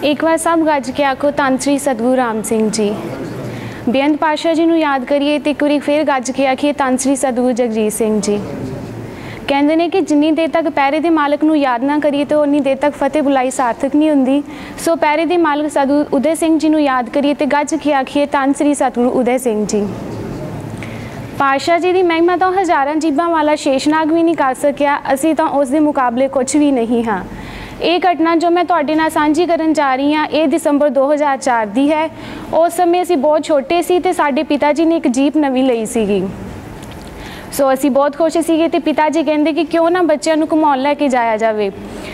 एक बार सब गज के आखो धन श्री सतगुरु राम सिंह जी। बेअंत पातशाह जी नूं याद करिए तो एक बार फिर गज के आखिए धन श्री सतगुरु जगजीत सिंह जी। कहते हैं कि जिन्नी देर तक पैरे के मालक नूं याद ना करिए तो उन्नी देर तक फतेह बुलाई सार्थक नहीं होंदी। सो पैरे के मालक सतगुरु उदय सिंह जी नूं याद करिए तो गज के आखिए धन श्री सतगुरु उदय सिंह जी। पातशाह जी की महिमा तो हज़ारां जीबां वाला शेषनाग भी नहीं कर सकिया, असीं तो उस दे मुकाबले कुछ भी नहीं हाँ। ये घटना जो मैं तुहाडे नाल सांझी करन जा रही हाँ ये दिसंबर 2004 की है। उस समय असीं बहुत छोटे सी ते साडे पिता जी ने एक जीप नवीं लई सीगी। सो असीं बहुत खुश सीगे ते पिता जी कहंदे कि क्यों ना बच्चों नूं घुमाउण लैके जाया जावे।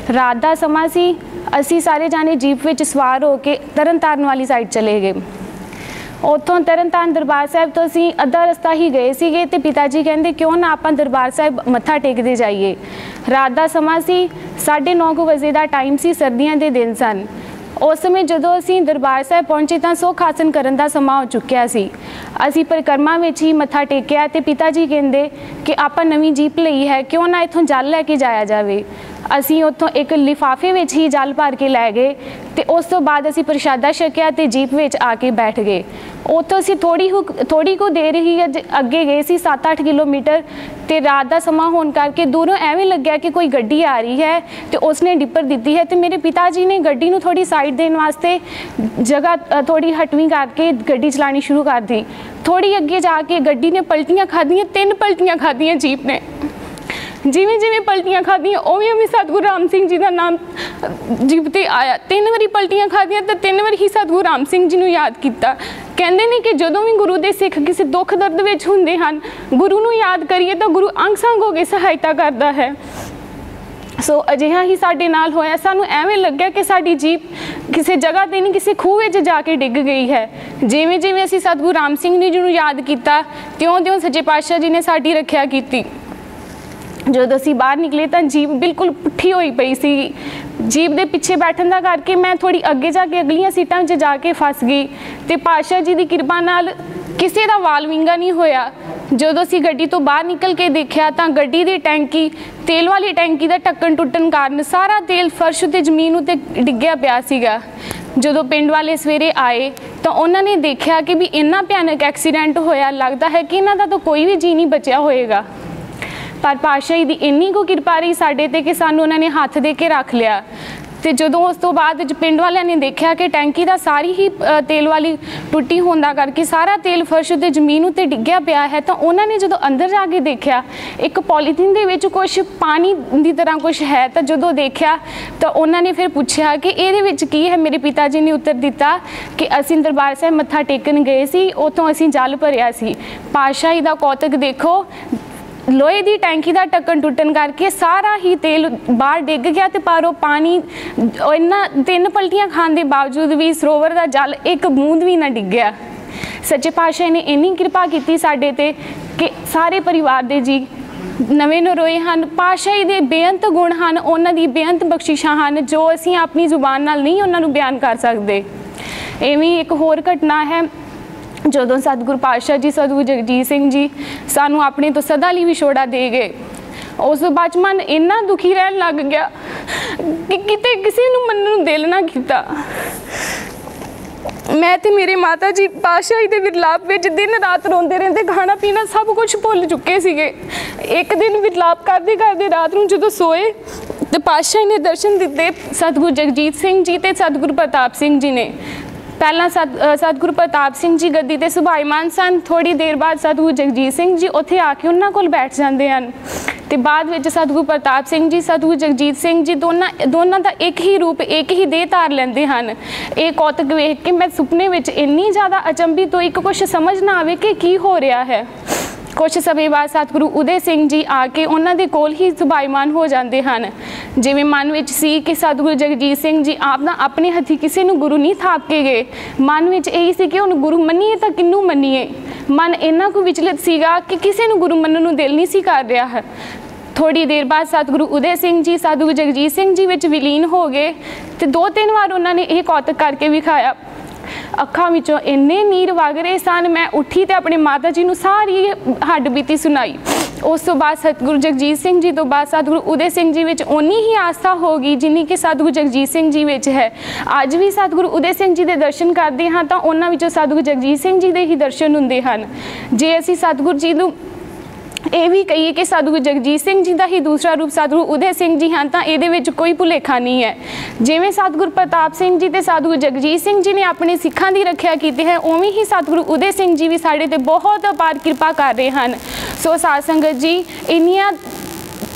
रात दा समा सी, असीं सारे जाने जीप विच सवार हो के तरनताਰਨ वाली साइड चले गए। उत्थों तरनताਰਨ दरबार साहिब तो असीं अद्धा रस्ता ही गए सीगे ते पिता जी कहंदे क्यों ना आपां दरबार साहिब मत्था टेकदे जाइए। रात दा समा सी, 9:30 वजे दा टाइम सी, सर्दियां दे दिन सन। उस समय जदों असीं दरबार साहिब पहुंचे तो सुख आसन करन दा समा हो चुकिया सी। असीं परिक्रमा विच ही मत्था टेकिया ते पिता जी कहंदे कि आपां नवीं जीप लई है, क्यों ना इत्थों जल लैके जाया जावे। असीं उत्थों एक लिफाफे विच ही जल भर के लै गए ते उस तो बाद असीं प्रशादा छकिया ते जीप विच आके बैठ गए। उत्थों असीं थोड़ी को देर ही अगे गए सी, 7-8 किलोमीटर, ते रात दा समा होने करके दूरों एवें लग्या कि कोई गड्डी आ रही है तो उसने डिपर दी है। तो मेरे पिता जी ने गड्डी नूं थोड़ी साइड देने वास्ते जगह थोड़ी हटवी करके गड्डी चलानी शुरू कर दी। थोड़ी अगे जाके गड्डी ने पलटियां खादियां, 3 पलटियां खादियां जीप ने। जिमें जिमें पलटियां खादियां उवें उवें सतगुरु राम सिंह जी का नाम जीप ते आया। 3 वारी पलटियां खादियां तो 3 वारी ही सतगुरु राम सिंह जी नूं याद किया। कहते हैं कि जदों भी गुरु के सिख किसी दुख दर्द विच हुंदे हन, गुरु नूं याद करिए तो गुरु अंग संग हो के सहायता करता है। सो अजिहा ही साडे नाल होया। सानूं एवें लग्या कि साडी जीप किसी जगह ते नहीं किसी खूह विच जाके डिग गई है। जिवें जिवें असीं सतगुरु राम सिंह जी नूं याद किया त्यों त्यों सच्चे पातशाह जी ने साडी रखिया की। जदों असीं बाहर निकले तो जीप बिल्कुल पुट्ठी होई पई सी। जीप के पिछे बैठन का करके मैं थोड़ी अगे जाके अगलियां सीटां 'च जाके फस गई तो पातशाह जी की किरपा नाल किसी का वाल विंगा नहीं होया। जदों असीं गड्डी तो बाहर निकल के देखा तो गड्डी की टैंकी, तेल वाली टैंकी का ढक्कन टुटन कारण सारा तेल फर्श ते जमीन उत्ते डिग्गिया पिया सीगा। जदों पिंड वाले सवेरे आए तो उन्होंने देखा कि भी इन्ना भयानक एक्सीडेंट होया, लगता है कि इन्हां दा तो कोई भी जी नहीं बचिया होएगा। पर पातशाही की इन्नी को किरपा रही साडे ते कि सानू उन्होंने हाथ दे के रख लिया। तो जदों उस तो बाद पिंड वालियां ने देखा कि टैंकी का सारी ही तेल वाली टुट्टी होने करके सारा तेल फर्श ते जमीन उत्ते डिग्गिया पिया है, तो उन्होंने जदों अंदर जाके देखा एक पॉलीथीन दे विच कुछ पानी की तरह कुछ है। तो जदों देखा तो उन्होंने फिर पूछा कि ये विच की है। मेरे पिता जी ने उत्तर दिता कि असीं दरबार साहिब मत्था टेकन गए सी, उत्थों असीं जल भरिया सी। पातशाही दा कौतक देखो, लोहे की टैंकी का ढक्कन टुटन करके सारा ही तेल बाहर डिग गया तो पर वो पानी इन्ना 3 पलटियां खाने के बावजूद भी सरोवर का जल एक बूंद भी ना डिग्या। सच्चे पातशाह ने इन्नी कृपा की साडे ते कि सारे परिवार के जी नवे नरोए हैं। पातशाही के बेअंत गुण हैं, उन्हों की बेअंत बख्शिशां हैं जो असीं अपनी जुबान नाल नहीं उन्होंने बयान कर सकते। इवें एक होर घटना है, जदों सतगुरु पातशाह जी सतगुरु जगजीत सिंह जी सानू अपने तो सदा लई विछोड़ा दे गए। उस बाद मन इन्ना दुखी रहन लग गया कि किते किसी नूं मनण नूं दिल ना कीता। मैं ते मेरे माता जी पातशाही दे विरलाप विच दिन रात रोंदे रहंदे, खाना पीना सब कुछ भुल चुके सीगे। एक दिन विरलाप करदे करदे रात नूं जदों सोए तो पातशाही ने दर्शन दिते सतगुरु जगजीत सिंह जी ते सतगुरु प्रताप सिंह जी ने। पहला सतगुरु प्रताप सिंह जी गद्दी ते सुभाईमान सन, थोड़ी देर बाद सतगुरु जगजीत सिंह जी उत्थे आके उन्हां कोल बैठ जाते हैं। तो बाद विच सतगुरु प्रताप सिंह जी सतगुरु जगजीत सिंह जी दोनों का एक ही रूप एक ही देह धार लेंदे हैं। ये कौतक वेख के मैं सुपने विच इन्नी ज़्यादा अचंभित होई कि कुछ समझ ना आवे कि की हो रहा है। कुछ समय बाद सतगुरु उदय सिंह जी आके उन्होंने कोल ही सुभाईमान हो जाते हैं। जिवें मन में सी कि सतगुरु जगजीत सिंह जी आप ना अपने हथी किसी नूं गुरु नहीं थाप के गए, मन में यही सी कि हुण गुरु मनीए तो किनू मनीए। मन इन्ना को विचलित सीगा कि किसी नूं गुरु मनण नूं दिल नहीं सी कर रहा है। थोड़ी देर बाद सतगुरु उदय सिंह जी सतगुरु जगजीत सिंह जी विच विलीन हो गए तो 2-3 बार उन्होंने यह कौतक करके विखाया। अखां विचों इन्ने नीर वग रहे सन। मैं उठी तो अपने माता जी नूं सारी हड्ड बीती सुनाई। उस तो बाद सतगुरु जगजीत सिंह जी तो बाद सतगुरु उदय सिंह जी विच उन्नी ही आस्था होगी जिन्नी कि सतगुरु जगजीत सिंह जी विच है। अज भी सतगुरु उदय सिंह जी के दर्शन करते हाँ तो उन्हां विचों सतगुरु जगजीत सिंह जी के ही दर्शन हुंदे हन। जे असीं सतगुरु जी नूं ये भी कहिए कि सतगुरु जगजीत सिंह जी का ही दूसरा रूप सतगुरु उदय सिंह जी हैं तो ये कोई भुलेखा नहीं है। जिवें सतगुरु प्रताप सिंह जी ते सतगुरु जगजीत सिंह जी ने अपने सिखां की रखिया की है, उवें ही सतगुरु उदय सिंह जी भी साडे ते बहुत अपार किरपा कर रहे हैं। सो साध संगत जी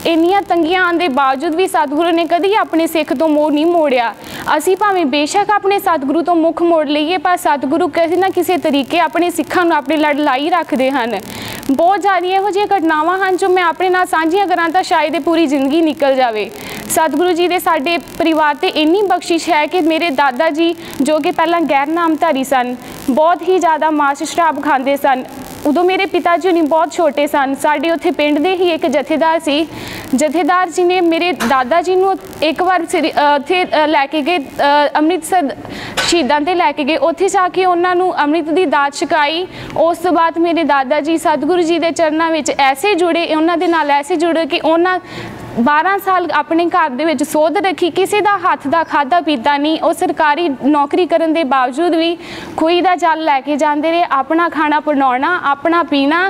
इन्नियां तंगियां आने के बावजूद भी सतगुरु ने कभी अपने सिख तो मोड़ नहीं मोड़िया। असी भावें बेशक अपने सतगुरु तो मुख मोड़ लीए पर सतगुरु किसी ना किसी तरीके अपने सिखां नूं अपने लड़ लाई रखते हैं। बहुत ज़्यादा इहो जिहियां घटनावां हैं जो मैं अपने नाल साझियां करां तां शायद पूरी जिंदगी निकल जाए। सतगुरु जी दे साडे परिवार ते इन्नी बख्शिश है कि मेरे दादा जी जो कि पहला गैर नामधारी सन, बहुत ही ज़्यादा मांस शराब खाते सन। उदों मेरे पिता जी नहीं बहुत छोटे सन। साडे उत्थे पिंड दे ही एक जथेदार सी, जथेदार जी ने मेरे दादा जी नूं एक बार उत्थे लैके गए अमृतसर शहीदां ते लैके गए, उत्थे जाके उन्हां नूं अमृत दी दात छकाई। उस तो बाद मेरे दादा जी सतगुरु जी दे चरनां विच ऐसे जुड़े, उन्हां दे नाल ऐसे जुड़े कि उन्हां 12 साल अपने घर दे विच सोध रखी, किसी का हथ का खाधा पीता नहीं। वो सरकारी नौकरी करने के बावजूद भी खूही का जल लैके जाते रहे, अपना खाना बनाना अपना पीना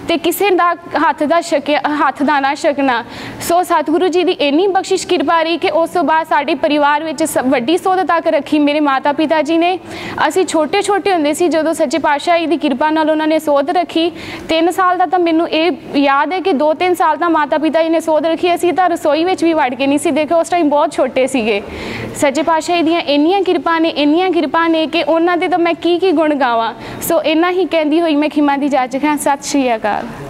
तो किसी का हथ का ना छकना। सो सतगुरु जी की इन्नी बख्शिश कृपा रही कि उस तो बाद साडे परिवार में वड्डी सोध तक रखी मेरे माता पिता जी ने। असी छोटे छोटे होंदे सी जदों सच्चे पातशाही की कृपा नाल उन्होंने सोध रखी। 3 साल का तो मैनू ये याद है कि 2-3 साल का माता पिता जी ने सोध रखी। असी तो रसोई में भी वड़ के नहीं सी देखे, उस टाइम बहुत छोटे सीगे। सच्चे पातशाही दियां इन्नियां किरपा ने कि उन्हां दे तो मैं की गुण गावां। सो इन्ना ही कहंदी होई मैं खिमा दी जा चुका। सत श्री अकाल।